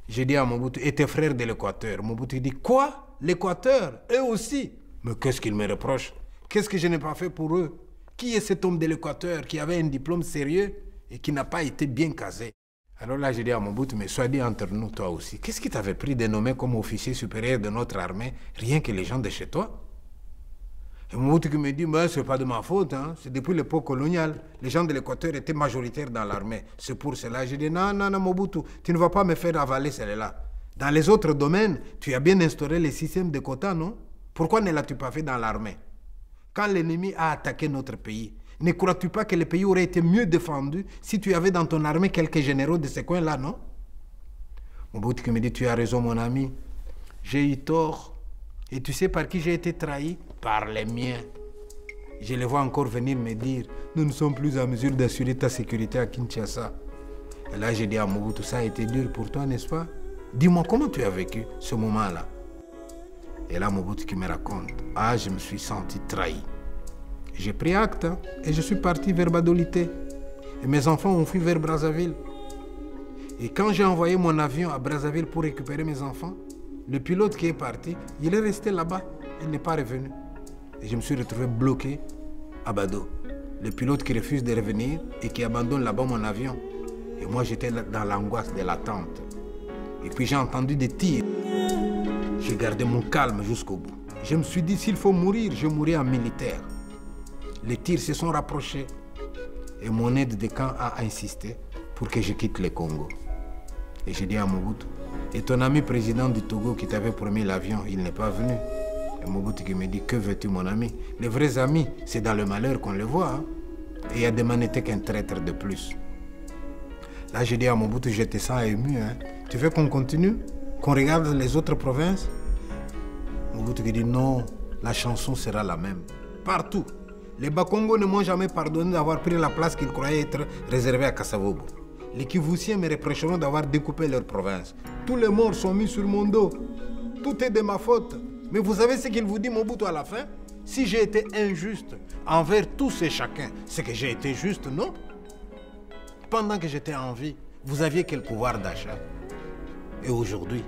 J'ai dit à Mobutu, et tes frères de l'Équateur? Mobutu dit, quoi? L'Équateur? Eux aussi? Mais qu'est-ce qu'ils me reprochent? Qu'est-ce que je n'ai pas fait pour eux? Qui est cet homme de l'Équateur qui avait un diplôme sérieux et qui n'a pas été bien casé? Alors là, j'ai dit à Mobutu, mais sois dit entre nous, toi aussi. Qu'est-ce qui t'avait pris de nommer comme officier supérieur de notre armée, rien que les gens de chez toi? Et Mobutu qui me dit, mais c'est pas de ma faute, hein. C'est depuis l'époque coloniale. Les gens de l'Équateur étaient majoritaires dans l'armée. C'est pour cela. J'ai dit, non, non, non, Mobutu, tu ne vas pas me faire avaler celle-là. Dans les autres domaines, tu as bien instauré les systèmes de quotas, non? Pourquoi ne l'as-tu pas fait dans l'armée? Quand l'ennemi a attaqué notre pays, ne crois-tu pas que le pays aurait été mieux défendu si tu avais dans ton armée quelques généraux de ce coin-là, non? Mobutu qui me dit, tu as raison, mon ami. J'ai eu tort. Et tu sais par qui j'ai été trahi? Par les miens. Je les vois encore venir me dire, nous ne sommes plus en mesure d'assurer ta sécurité à Kinshasa. Et là, j'ai dit à Mobutu, ça a été dur pour toi, n'est-ce pas? Dis-moi, comment tu as vécu ce moment-là? Et là, Mobutu qui me raconte, ah, je me suis senti trahi. J'ai pris acte et je suis parti vers Badolité. Et mes enfants ont fui vers Brazzaville. Et quand j'ai envoyé mon avion à Brazzaville pour récupérer mes enfants, le pilote qui est parti, il est resté là-bas. Il n'est pas revenu. Et je me suis retrouvé bloqué à Bado. Le pilote qui refuse de revenir et qui abandonne là-bas mon avion. Et moi, j'étais dans l'angoisse de l'attente. Et puis j'ai entendu des tirs. J'ai gardé mon calme jusqu'au bout. Je me suis dit, s'il faut mourir, je mourrai en militaire. Les tirs se sont rapprochés. Et mon aide de camp a insisté pour que je quitte le Congo. Et j'ai dit à Mobutu, et ton ami président du Togo qui t'avait promis l'avion, il n'est pas venu. Et Mobutu qui me dit, que veux-tu mon ami? Les vrais amis, c'est dans le malheur qu'on les voit. Hein? Et Yadema n'était qu'un traître de plus. Là, j'ai dit à Mobutu, je te sens ému. Hein? Tu veux qu'on continue? Qu'on regarde les autres provinces? Mobutu qui dit, non, la chanson sera la même. Partout. Les Bakongo ne m'ont jamais pardonné d'avoir pris la place qu'ils croyaient être réservée à Kasavubu. Les Kivusiens me reprocheront d'avoir découpé leur province. Tous les morts sont mis sur mon dos. Tout est de ma faute. Mais vous savez ce qu'il vous dit, Mobutu, à la fin? Si j'ai été injuste envers tous et chacun, c'est que j'ai été juste, non? Pendant que j'étais en vie, vous aviez quel pouvoir d'achat? Et aujourd'hui,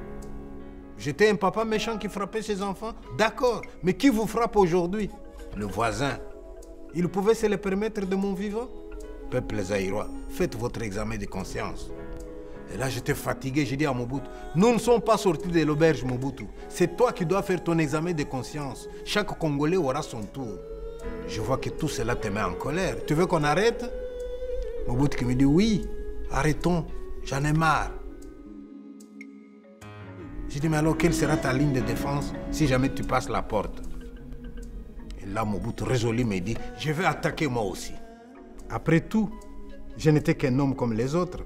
j'étais un papa méchant qui frappait ses enfants? D'accord, mais qui vous frappe aujourd'hui? Le voisin. Il pouvait se le permettre de mon vivant? Peuple zaïrois, faites votre examen de conscience. Et là, j'étais fatigué, j'ai dit à Mobutu, nous ne sommes pas sortis de l'auberge, Mobutu. C'est toi qui dois faire ton examen de conscience. Chaque Congolais aura son tour. Je vois que tout cela te met en colère. Tu veux qu'on arrête? Mobutu qui me dit, oui, arrêtons, j'en ai marre. J'ai dit, mais alors quelle sera ta ligne de défense si jamais tu passes la porte? Et là, Mobutu résolu me dit, je vais attaquer moi aussi. Après tout, je n'étais qu'un homme comme les autres.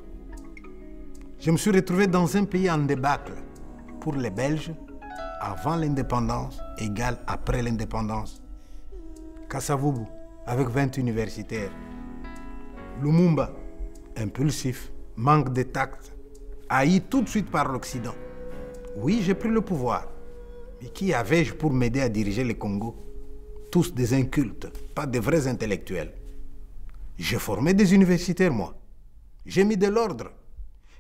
Je me suis retrouvé dans un pays en débâcle. Pour les Belges, avant l'indépendance égale après l'indépendance. Kasavubu, avec 20 universitaires. Lumumba, impulsif, manque de tact, haï tout de suite par l'Occident. Oui, j'ai pris le pouvoir. Mais qui avais-je pour m'aider à diriger le Congo? Tous des incultes, pas de vrais intellectuels. J'ai formé des universitaires, moi. J'ai mis de l'ordre.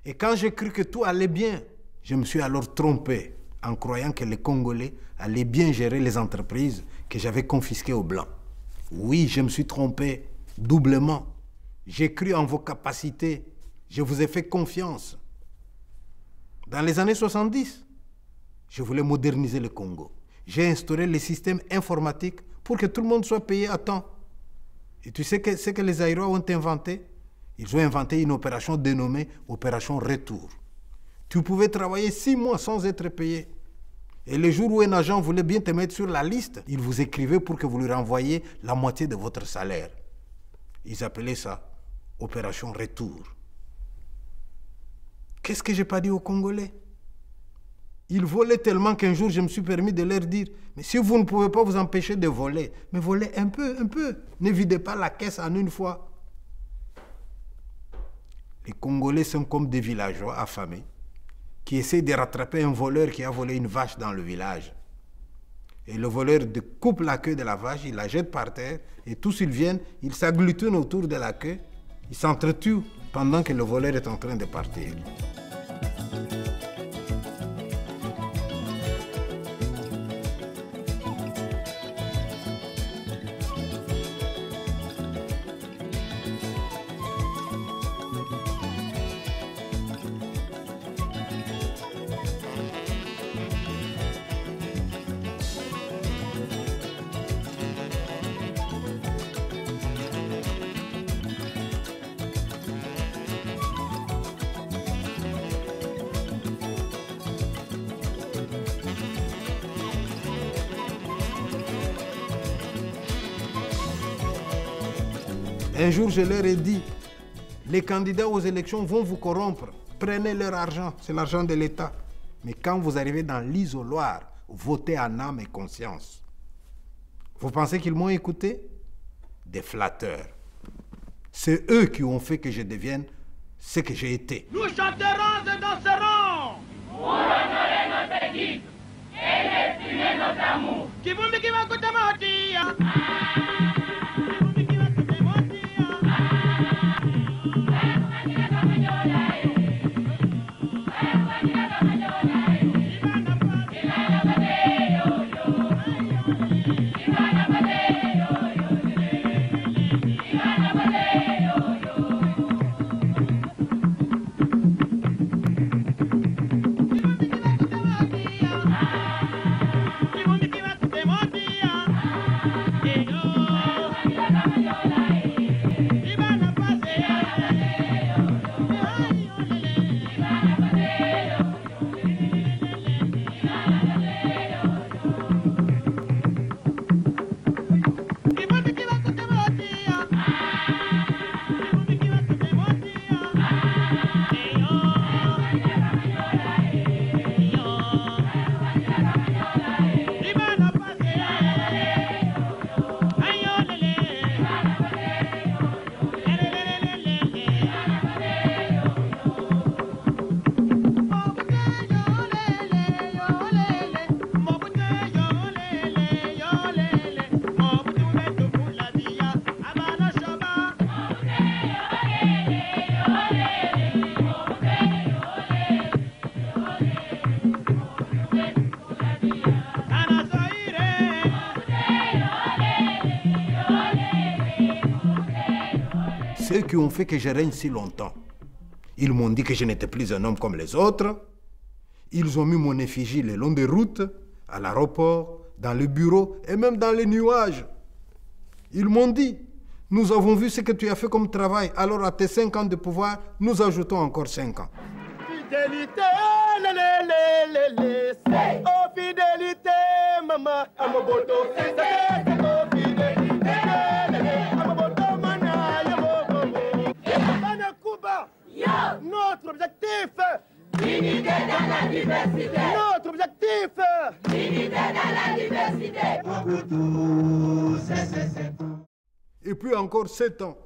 Et quand j'ai cru que tout allait bien, je me suis alors trompé en croyant que les Congolais allaient bien gérer les entreprises que j'avais confisquées aux Blancs. Oui, je me suis trompé doublement. J'ai cru en vos capacités. Je vous ai fait confiance. Dans les années 70, je voulais moderniser le Congo. J'ai instauré les systèmes informatiques pour que tout le monde soit payé à temps. Et tu sais ce que les Zaïrois ont inventé? Ils ont inventé une opération dénommée Opération Retour. Tu pouvais travailler 6 mois sans être payé. Et le jour où un agent voulait bien te mettre sur la liste, il vous écrivait pour que vous lui renvoyiez la moitié de votre salaire. Ils appelaient ça Opération Retour. Qu'est-ce que j'ai pas dit aux Congolais? Ils volaient tellement qu'un jour je me suis permis de leur dire, mais si vous ne pouvez pas vous empêcher de voler, mais volez un peu, un peu. Ne videz pas la caisse en une fois. Les Congolais sont comme des villageois affamés qui essaient de rattraper un voleur qui a volé une vache dans le village. Et le voleur coupe la queue de la vache, il la jette par terre, et tous ils viennent, ils s'agglutinent autour de la queue, ils s'entretuent pendant que le voleur est en train de partir. Un jour, je leur ai dit, les candidats aux élections vont vous corrompre. Prenez leur argent, c'est l'argent de l'État. Mais quand vous arrivez dans l'isoloir, votez en âme et conscience. Vous pensez qu'ils m'ont écouté? Des flatteurs. C'est eux qui ont fait que je devienne ce que j'ai été. Nous chanterons et danserons pour honorer notre équipe et exprimer notre amour. Kivumbi kimakuta motia. qui ont fait que je règne si longtemps. Ils m'ont dit que je n'étais plus un homme comme les autres. Ils ont mis mon effigie le long des routes, à l'aéroport, dans les bureaux et même dans les nuages. Ils m'ont dit, nous avons vu ce que tu as fait comme travail, alors à tes 5 ans de pouvoir, nous ajoutons encore 5 ans. Fidélité, oh fidélité, maman, amoboto, oh fidélité, amoboto, mana, yamobobo. Cuba, notre objectif, l'unité dans la diversité. Notre objectif, l'unité dans la diversité. Et puis encore 7 ans.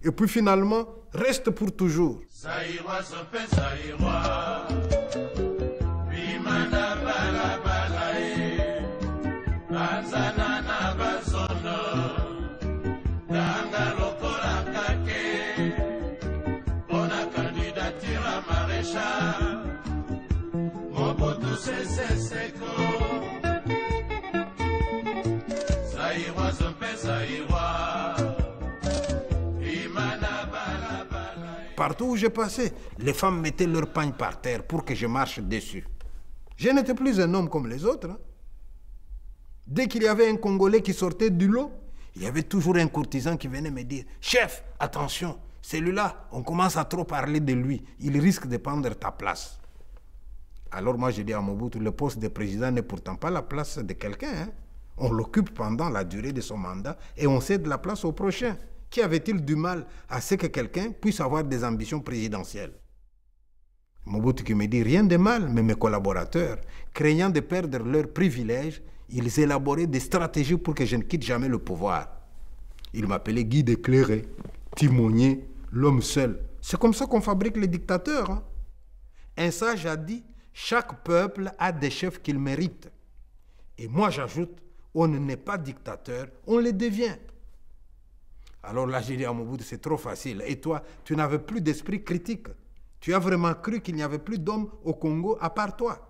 Et puis finalement, reste pour toujours. Partout où j'ai passé, les femmes mettaient leur pagne par terre pour que je marche dessus. Je n'étais plus un homme comme les autres. Hein. Dès qu'il y avait un Congolais qui sortait du lot, il y avait toujours un courtisan qui venait me dire « Chef, attention, celui-là, on commence à trop parler de lui. Il risque de prendre ta place. » Alors moi, j'ai dit à Mobutu, le poste de président n'est pourtant pas la place de quelqu'un. Hein. On l'occupe pendant la durée de son mandat et on cède la place au prochain. Qui avait-il du mal à ce que quelqu'un puisse avoir des ambitions présidentielles? Mobutu qui me dit rien de mal, mais mes collaborateurs, craignant de perdre leurs privilèges, ils élaboraient des stratégies pour que je ne quitte jamais le pouvoir. Ils m'appelaient guide éclairé, timonier, l'homme seul. C'est comme ça qu'on fabrique les dictateurs. Hein. Un sage a dit, chaque peuple a des chefs qu'il mérite. Et moi j'ajoute, on n'est pas dictateur, on le devient. Alors là, j'ai dit à Mobutu, c'est trop facile. Et toi, tu n'avais plus d'esprit critique. Tu as vraiment cru qu'il n'y avait plus d'hommes au Congo à part toi.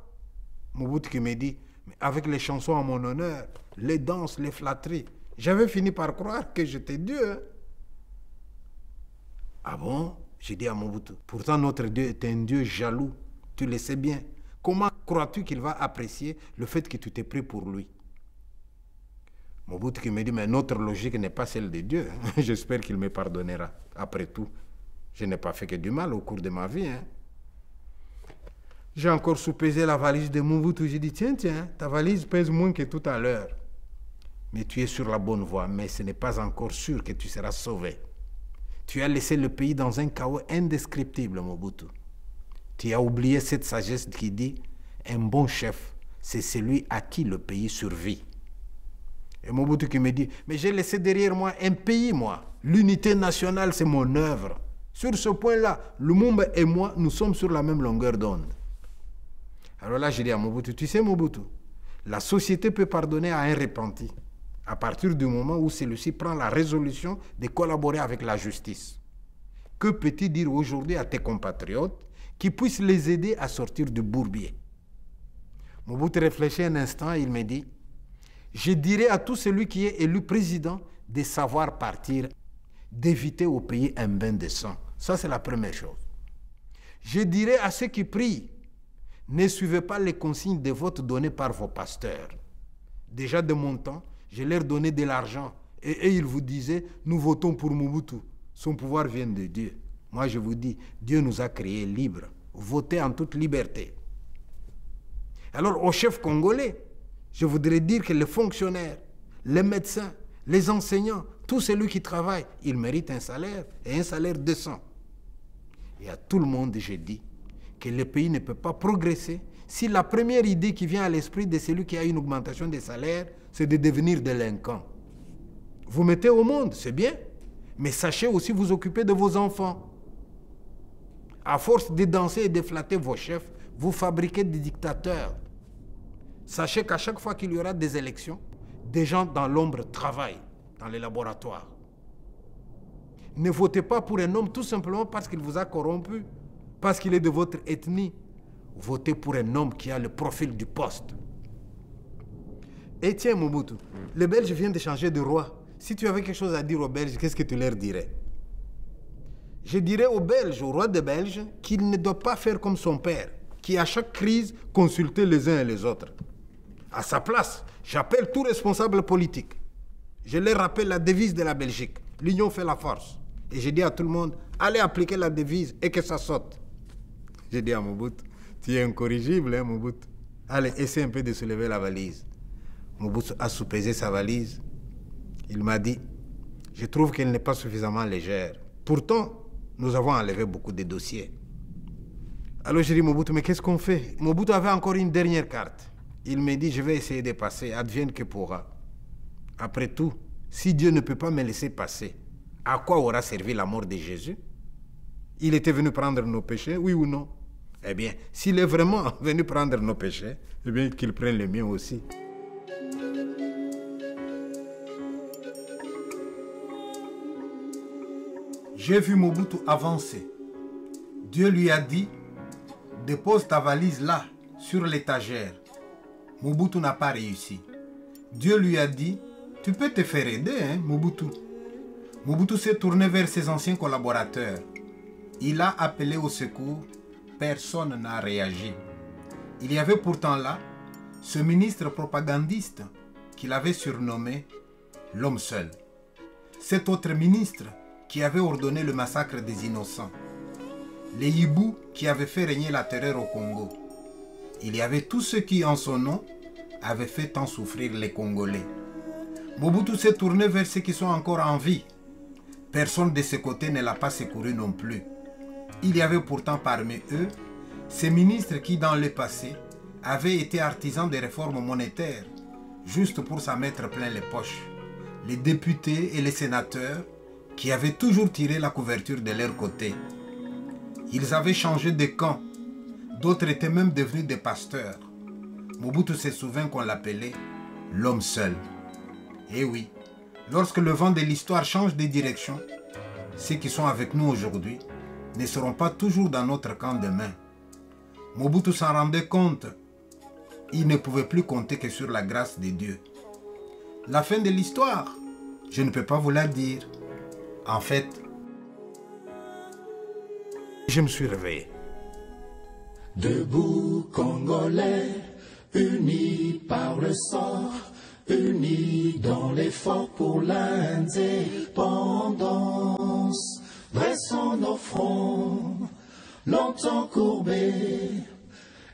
Mobutu qui me dit, mais avec les chansons en mon honneur, les danses, les flatteries, j'avais fini par croire que j'étais Dieu. Hein? Ah bon? J'ai dit à Mobutu, pourtant notre Dieu est un Dieu jaloux. Tu le sais bien. Comment crois-tu qu'il va apprécier le fait que tu t'es pris pour lui? Mobutu qui me dit, mais notre logique n'est pas celle de Dieu. J'espère qu'il me pardonnera. Après tout, je n'ai pas fait que du mal au cours de ma vie. Hein. J'ai encore soupesé la valise de Mobutu. J'ai dit, tiens, ta valise pèse moins que tout à l'heure. Mais tu es sur la bonne voie, mais ce n'est pas encore sûr que tu seras sauvé. Tu as laissé le pays dans un chaos indescriptible, Mobutu. Tu as oublié cette sagesse qui dit, un bon chef, c'est celui à qui le pays survit. Et Mobutu qui me dit, mais j'ai laissé derrière moi un pays, moi. L'unité nationale, c'est mon œuvre. Sur ce point-là, Lumumba et moi, nous sommes sur la même longueur d'onde. Alors là, j'ai dit à Mobutu, tu sais Mobutu, la société peut pardonner à un repenti à partir du moment où celui-ci prend la résolution de collaborer avec la justice. Que peux-tu dire aujourd'hui à tes compatriotes qui puissent les aider à sortir du bourbier? Mobutu réfléchit un instant et il me dit, je dirais à tout celui qui est élu président de savoir partir, d'éviter au pays un bain de sang. Ça, c'est la première chose. Je dirais à ceux qui prient, ne suivez pas les consignes de vote données par vos pasteurs. Déjà de mon temps, je leur donnais de l'argent et ils vous disaient, nous votons pour Mobutu. Son pouvoir vient de Dieu. Moi, je vous dis, Dieu nous a créés libres. Votez en toute liberté. Alors, aux chefs congolais, je voudrais dire que les fonctionnaires, les médecins, les enseignants, tous celui qui travaille, ils méritent un salaire et un salaire décent. Et à tout le monde, je dis que le pays ne peut pas progresser si la première idée qui vient à l'esprit de celui qui a une augmentation des salaires, c'est de devenir délinquant. Vous mettez au monde, c'est bien, mais sachez aussi vous occuper de vos enfants. À force de danser et de flatter vos chefs, vous fabriquez des dictateurs. Sachez qu'à chaque fois qu'il y aura des élections, des gens dans l'ombre travaillent dans les laboratoires. Ne votez pas pour un homme tout simplement parce qu'il vous a corrompu, parce qu'il est de votre ethnie. Votez pour un homme qui a le profil du poste. Et tiens, Mobutu, les Belges viennent de changer de roi. Si tu avais quelque chose à dire aux Belges, qu'est-ce que tu leur dirais? Je dirais aux Belges, au roi des Belges, qu'il ne doit pas faire comme son père, qui à chaque crise consultait les uns et les autres. À sa place, j'appelle tout responsable politique. Je leur rappelle la devise de la Belgique. L'union fait la force. Et je dis à tout le monde, allez appliquer la devise et que ça saute. J'ai dit à Mobutu, tu es incorrigible, hein, Mobutu. Allez, essaie un peu de soulever la valise. Mobutu a soupesé sa valise. Il m'a dit, je trouve qu'elle n'est pas suffisamment légère. Pourtant, nous avons enlevé beaucoup de dossiers. Alors j'ai dit, Mobutu, mais qu'est-ce qu'on fait? Mobutu avait encore une dernière carte. Il me dit, je vais essayer de passer, advienne que pourra. Après tout, si Dieu ne peut pas me laisser passer, à quoi aura servi la mort de Jésus? Il était venu prendre nos péchés, oui ou non? Eh bien, s'il est vraiment venu prendre nos péchés, eh bien, qu'il prenne les miens aussi. J'ai vu Mobutu avancer. Dieu lui a dit, dépose ta valise là, sur l'étagère. Mobutu n'a pas réussi. Dieu lui a dit, tu peux te faire aider, hein, Mobutu. Mobutu s'est tourné vers ses anciens collaborateurs. Il a appelé au secours. Personne n'a réagi. Il y avait pourtant là ce ministre propagandiste qu'il avait surnommé l'homme seul. Cet autre ministre qui avait ordonné le massacre des innocents. Les hiboux qui avaient fait régner la terreur au Congo. Il y avait tous ceux qui, en son nom, avaient fait tant souffrir les Congolais. Mobutu s'est tourné vers ceux qui sont encore en vie. Personne de ce côté ne l'a pas secouru non plus. Il y avait pourtant parmi eux ces ministres qui, dans le passé, avaient été artisans des réformes monétaires, juste pour s'en mettre plein les poches. Les députés et les sénateurs qui avaient toujours tiré la couverture de leur côté. Ils avaient changé de camp. D'autres étaient même devenus des pasteurs. Mobutu se souvient qu'on l'appelait l'homme seul. Et oui, lorsque le vent de l'histoire change de direction, ceux qui sont avec nous aujourd'hui ne seront pas toujours dans notre camp demain. Mobutu s'en rendait compte. Il ne pouvait plus compter que sur la grâce de Dieu. La fin de l'histoire, je ne peux pas vous la dire. En fait, je me suis réveillé. Debout Congolais, unis par le sort, unis dans l'effort pour l'indépendance. Dressons nos fronts, longtemps courbés,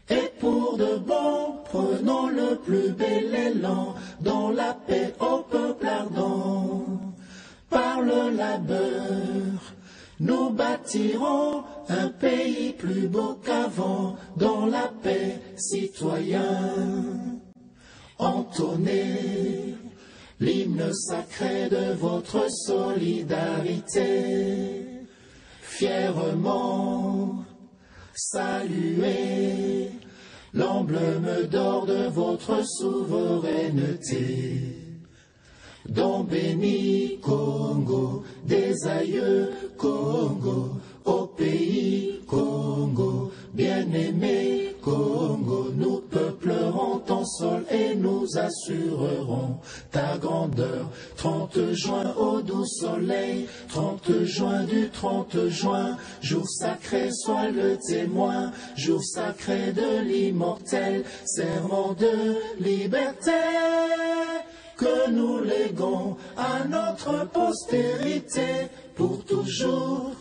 et pour de bon, prenons le plus bel élan, dans la paix au peuple ardent. Par le labeur, nous bâtirons un pays plus beau qu'avant, dans la paix, citoyens. Entonnez l'hymne sacré de votre solidarité. Fièrement, saluez l'emblème d'or de votre souveraineté. Don béni Congo, des aïeux Congo, au pays Congo, bien-aimé Congo, nous peuplerons ton sol et nous assurerons ta grandeur. 30 juin au doux soleil, 30 juin du 30 juin, jour sacré sois le témoin, jour sacré de l'immortel, serment de liberté, que nous léguons à notre postérité pour toujours